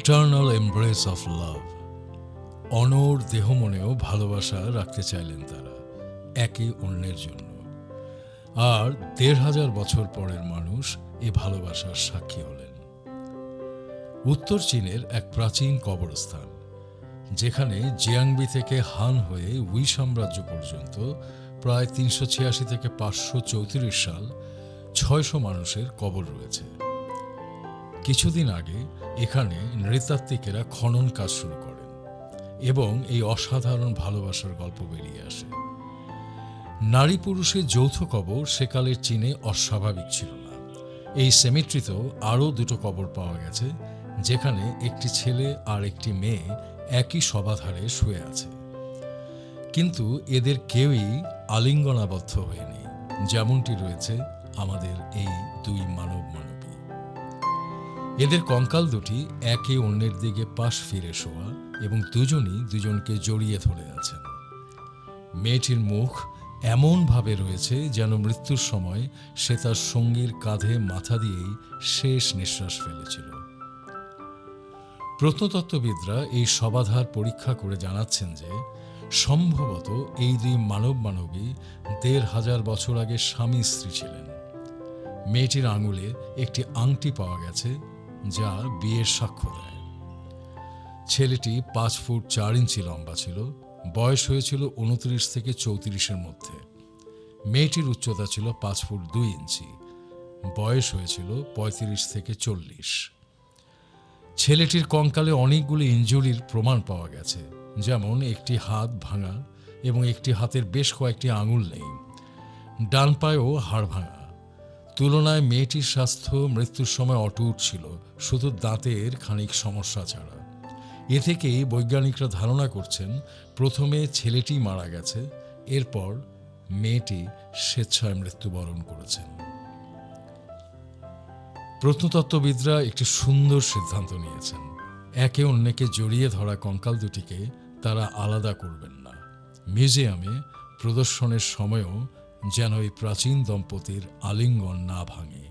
Eternal embrace of love. অনড় দেহ মনেও ভালোবাসা রাখতে চাইলেন তারা একে অন্যের জন্য। আর ১৫০০ বছর পরের মানুষ এ ভালোবাসার সাক্ষী হলেন। উত্তর চীনের এক প্রাচীন কবরস্থান, যেখানে জিয়াংবি থেকে হান হয়ে উই সাম্রাজ্য পর্যন্ত প্রায় ৩৮৬ থেকে ৫৩৪ সাল ৬০০ মানুষের কবর রয়েছে। কিছুদিন আগে এখানে নৃতাত্ত্বিকেরা খনন কাজ শুরু করেন এবং এই অসাধারণ ভালোবাসার গল্প বেরিয়ে আসে। নারী পুরুষের যৌথ কবর সেকালের চীনে অস্বাভাবিক ছিল না। এই সেমিট্রিতেও আরও দুটো কবর পাওয়া গেছে, যেখানে একটি ছেলে আর একটি মেয়ে একই শবাধারে শুয়ে আছে, কিন্তু এদের কেউই আলিঙ্গনাবদ্ধ হয়নি, যেমনটি রয়েছে আমাদের এই দুই মানব মানবী। এদের কঙ্কাল দুটি একে অন্যের দিকে পাশ ফিরে শোয়া এবং দুজনই দুজনকে জড়িয়ে ধরে আছেন। মেয়েটির মুখ এমনভাবে রয়েছে যেন মৃত্যুর সময় সে তার সঙ্গীর কাঁধে মাথা দিয়েই শেষ নিঃশ্বাস ফেলেছিল। প্রত্নতত্ত্ববিদরা এই শবাধার পরীক্ষা করে জানাচ্ছেন যে সম্ভবত এই দুই মানব মানবী ১৫০০ বছর আগে স্বামী স্ত্রী ছিলেন। মেয়েটির আঙুলে একটি আংটি পাওয়া গেছে, যা বিয়ের সাক্ষ্য দেয়। ছেলেটি ৫ ফুট ৪ ইঞ্চি লম্বা ছিল, বয়স হয়েছিল ২৯ থেকে ৩৪-এর মধ্যে। মেয়েটির উচ্চতা ছিল ৫ ফুট ২ ইঞ্চি, বয়স হয়েছিল ৩৫ থেকে ৪০। ছেলেটির কঙ্কালে অনেকগুলি ইনজুরির প্রমাণ পাওয়া গেছে, যেমন একটি হাত ভাঙা এবং একটি হাতের বেশ কয়েকটি আঙুল নেই। ডান পায়েও হাড় ভাঙা। তুলনায় মেয়েটির স্বাস্থ্য মৃত্যুর সময় অটুট ছিল, শুধু দাঁতের খানিক সমস্যা ছাড়া। এ থেকেই বৈজ্ঞানিকরা ধারণা করছেন প্রথমে ছেলেটি মারা গেছে, এরপর মেয়েটি স্বেচ্ছায় মৃত্যুবরণ করেছেন। প্রত্নতত্ত্ববিদরা একটি সুন্দর সিদ্ধান্ত নিয়েছেন। একে অন্যকে জড়িয়ে ধরা কঙ্কাল দুটিকে তারা আলাদা করবেন না। মিউজিয়ামে প্রদর্শনের সময়ও যেন এই প্রাচীন দম্পতির আলিঙ্গন না ভাঙে।